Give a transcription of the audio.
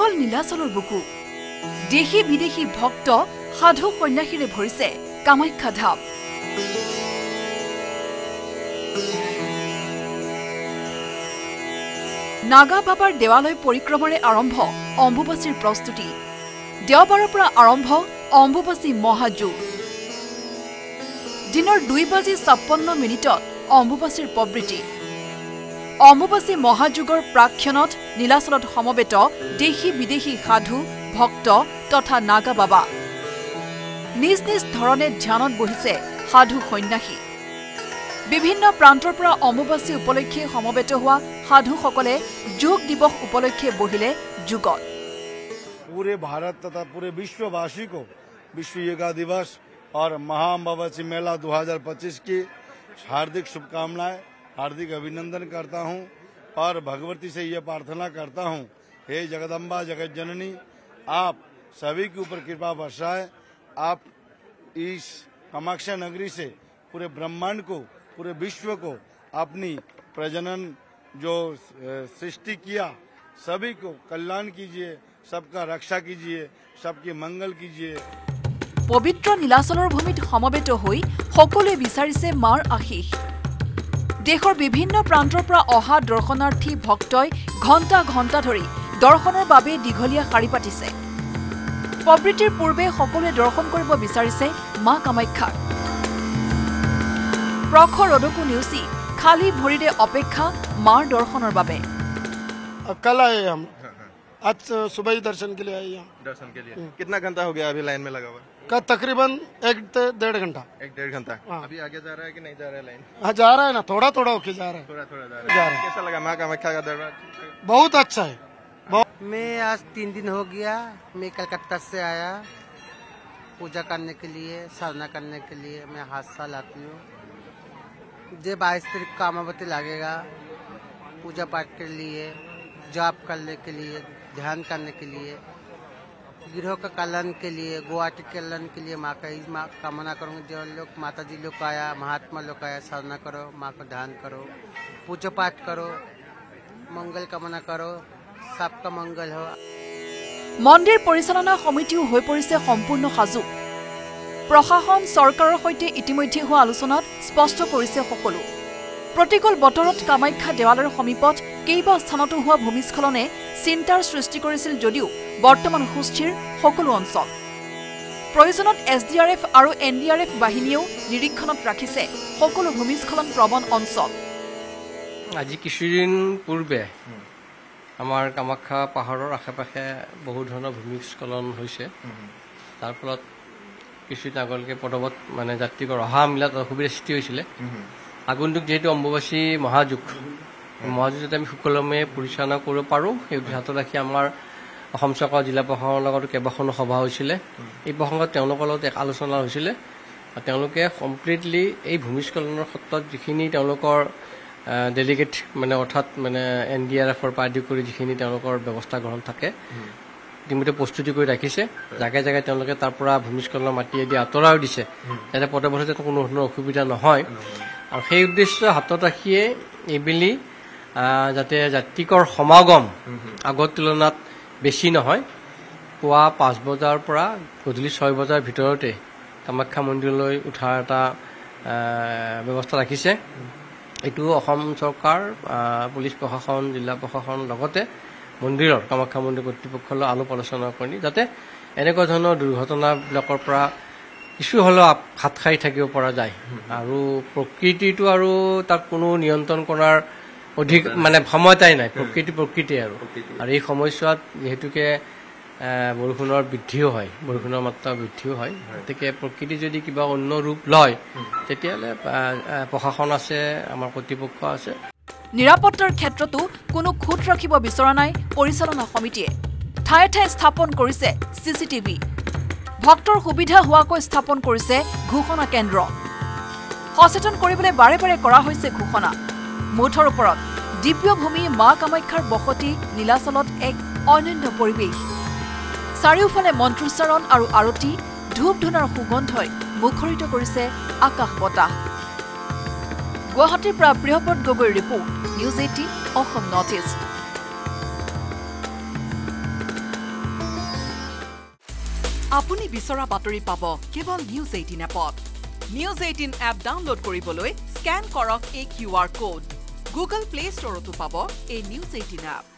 অকল নীলাচলৰ বুকু দেশী বিদেশী ভক্ত সাধু সন্যাসীৰে ভৰিছে কামাখ্যা ধাম নাগা বাবাৰ দেৱালয় পৰিক্ৰমাৰে আৰম্ভ অম্বুবাচীৰ প্ৰস্তুতি দেওবাৰৰ পৰা আৰম্ভ অম্বুবাচী মহাযুগ দিনৰ 2:56 অম্বুবাচীৰ প্ৰবৃত্তি অম্বুবাচী মহাযুগৰ প্ৰাক্ষণত নীলাচলত সমবেত দেশী বিদেশী সাধু ভক্ত তথা নাগা বাবা নিজ নিজ ধৰণে ধ্যানত বহিছে সাধু সন্যাসী বিভিন্ন প্ৰান্তৰ পৰা অম্বুবাচী উপলক্ষে সমবেত হোৱা সাধুসকলে যোগ দিৱস উপলক্ষে বহিলে যুগত पूरे भारत तथा पूरे विश्ववासी को विश्व योगा दिवस और महाअम्बाबाची मेला 2025 की हार्दिक शुभकामनाएं हार्दिक अभिनंदन करता हूं और भगवती से यह प्रार्थना करता हूं हे जगदम्बा जगत जननी आप सभी के ऊपर कृपा बरसाएं आप इस कामाख्या नगरी से पूरे ब्रह्मांड को पूरे विश्व को अपनी प्रजनन जो सृष्टि किया सभी को कल्याण कीजिए सबका रक्षा कीजिए सबके मंगल कीजिए पवित्र नीलाचলৰ ভূমিত সমবেত হৈ সকলোৱে বিচাৰিছে মাৰ আশীষ দেশৰ বিভিন্ন প্ৰান্তৰ পৰা অহা দৰ্শনাৰ্থী ভক্তই ঘণ্টা ঘণ্টা ধৰি দৰ্শনৰ বাবে দীঘলীয়া শাৰী পাতিছে প্ৰবৃত্তিৰ পূৰ্বে সকলোৱে দৰ্শন কৰিব বিচাৰিছে মা কামাখ্যাক প্ৰখৰ ৰদকু নিউচি খালী ভৰিৰে অপেক্ষা মাৰ দৰ্শনৰ বাবে कल आए हम आज सुबह ही दर्शन के लिए आए यहाँ दर्शन के लिए कितना घंटा हो गया अभी लाइन में लगा हुआ का तकरीबन 1-1.5 घंटा 1-1.5 घंटा अभी आगे जा रहा है कि नहीं जा रहा है लाइन हाँ जा रहा है ना थोड़ा थोड़ा होके जा रहा है थोड़ा थोड़ा जा रहा है कैसा लगा माँ कामाख्या का दरबार बहुत अच्छा है मैं आज 3 दिन हो गया मैं कलकत्ता से आया पूजा करने के लिए साधना करने के लिए मैं हर साल आती हूँ जब 22 तारीख का अमावती लगेगा पूजा पाठ के लिए जाप करने के लिए ध्यान करने के लिए गिरोह का कल्याण के लिए गोवा के कल्याण के लिए माँ का ही कामना करूँगी जो लोग माता जी लोग आया महात्मा लोग आया साधना करो माँ को ध्यान करो पूजा पाठ करो मंगल कामना करो सबका मंगल हो মন্দিৰ পৰিচালনা সমিতিও হৈ পৰিছে সম্পূৰ্ণ সাজু প্ৰশাসন চৰকাৰৰ সৈতে ইতিমধ্যে হোৱা আলোচনাত স্পষ্ট কৰিছে সকলো প্ৰতিকূল বতৰত কামাখ্যা দেৱালয়ৰ সমীপত কেইবা স্থানতো হোৱা ভূমিস্খলনে চিন্তাৰ সৃষ্টি কৰিছিল যদিও বৰ্তমান সুস্থিৰ সকলো অঞ্চল প্ৰয়োজনত এছডিআৰএফ আৰু এনডিআৰএফ বাহিনীও নিৰীক্ষণত ৰাখিছে সকলো ভূমিস্খলন প্ৰবণ অঞ্চল আজি কিছুদিন পূৰ্বে আমাৰ কামাখ্যা পাহাৰৰ আশে-পাশে বহু ধৰণৰ ভূমিস্খলন হৈছে তাৰ ফলত কিছুদিন আগলৈকে পদবত মানে যাত্ৰীকৰ অহা মিলাত অসুবিধাৰ সৃষ্টি হৈছিলে আগন্তুক যেহেতু অম্বুবাচী মহাযুগ যাতে আমি সুকলমে পৰিচালনা কৰিব পাৰোঁ সেই উদ্দেশ্যত ৰাখি আমাৰ অসম চৰকাৰ জিলা প্ৰশাসনৰ লগত কেইবাখনো সভা হৈছিলে এই প্ৰসংগত তেওঁলোকৰ লগত এক আলোচনা হৈছিলে তেওঁলোকে কমপ্লিটলি এই ভূমিস্খলনৰ ক্ষেত্ৰত যিখিনি তেওঁলোকৰ ডেলিগেট মানে অৰ্থাৎ মানে এনডিআৰএফৰ পৰা আদি কৰি যিখিনি তেওঁলোকৰ ব্যৱস্থা গ্ৰহণ থাকে ইতিমধ্যে প্ৰস্তুতি কৰি ৰাখিছে জাগাই জাগাই তেওঁলোকে তাৰ পৰা ভূমিস্খলনৰ মাটি আদি আঁতৰাও দিছে যাতে পদবতে কোনো ধৰণৰ অসুবিধা নহয় আৰু সেই উদ্দেশ্য হাতত ৰাখিয়ে এইবেলি যাতে যাত্ৰীকৰ সমাগম আগৰ তুলনাত বেছি নহয় পুৱা 5 বজাৰ পৰা গধূলি 6 বজাৰ ভিতৰতে কামাখ্যা মন্দিৰলৈ উঠাৰ এটা ব্যৱস্থা ৰাখিছে এইটো অসম চৰকাৰ পুলিচ প্ৰশাসন জিলা প্ৰশাসন লগতে মন্দিৰৰ কামাখ্যা মন্দিৰ কৰ্তৃপক্ষৰ আলোপ আলোচনা কৰি যাতে এনেকুৱা ধৰণৰ দুৰ্ঘটনাবিলাকৰ পৰা কিছু হ'লেও হাত খাই থাকিব পৰা যায় আৰু প্ৰকৃতিটো আৰু তাক কোনো নিয়ন্ত্ৰণ কৰাৰ অধিক মানে ক্ষমতাই নাই প্ৰকৃতি আৰু এই সময়ছোৱাত যেহেতুকে বৰষুণৰ বৃদ্ধিও হয় বৰষুণৰ মাত্ৰা বৃদ্ধিও হয় গতিকে প্ৰকৃতি যদি কিবা অন্য ৰূপ লয় তেতিয়াহ'লে প্ৰশাসন আছে আমাৰ কৰ্তৃপক্ষ আছে নিৰাপত্তাৰ ক্ষেত্ৰতো কোনো খুঁত ৰাখিব বিচৰা নাই পৰিচালনা সমিতিয়ে ঠায়ে ঠায়ে স্থাপন কৰিছে চিচিটিভি ভক্তৰ সুবিধা হোৱাকৈ স্থাপন কৰিছে ঘোষণা কেন্দ্ৰ সচেতন কৰিবলৈ বাৰে বাৰে কৰা হৈছে ঘোষণা মুঠৰ ওপৰত দিব্যভূমি মা কামাখ্যাৰ বসতি নীলাচলত এক অনন্য পৰিৱেশ চাৰিওফালে মন্ত্ৰোচ্চাৰণ আৰু আৰতি ধূপ ধূনাৰ সুগন্ধই মুখৰিত কৰিছে আকাশ বতাহ গুৱাহাটীৰ পৰা প্ৰিয়পদ গগৈৰ report news 18 Assam north east আপুনি বিচৰা বাতৰি পাব কেৱল নিউজ 18 এপত। নিউজ 18 এপ ডাউনলোড কৰিবলৈ স্কেন কৰক এই QR কোড। গুগল প্লে ষ্টৰতো পাব এই নিউজ 18 এপ।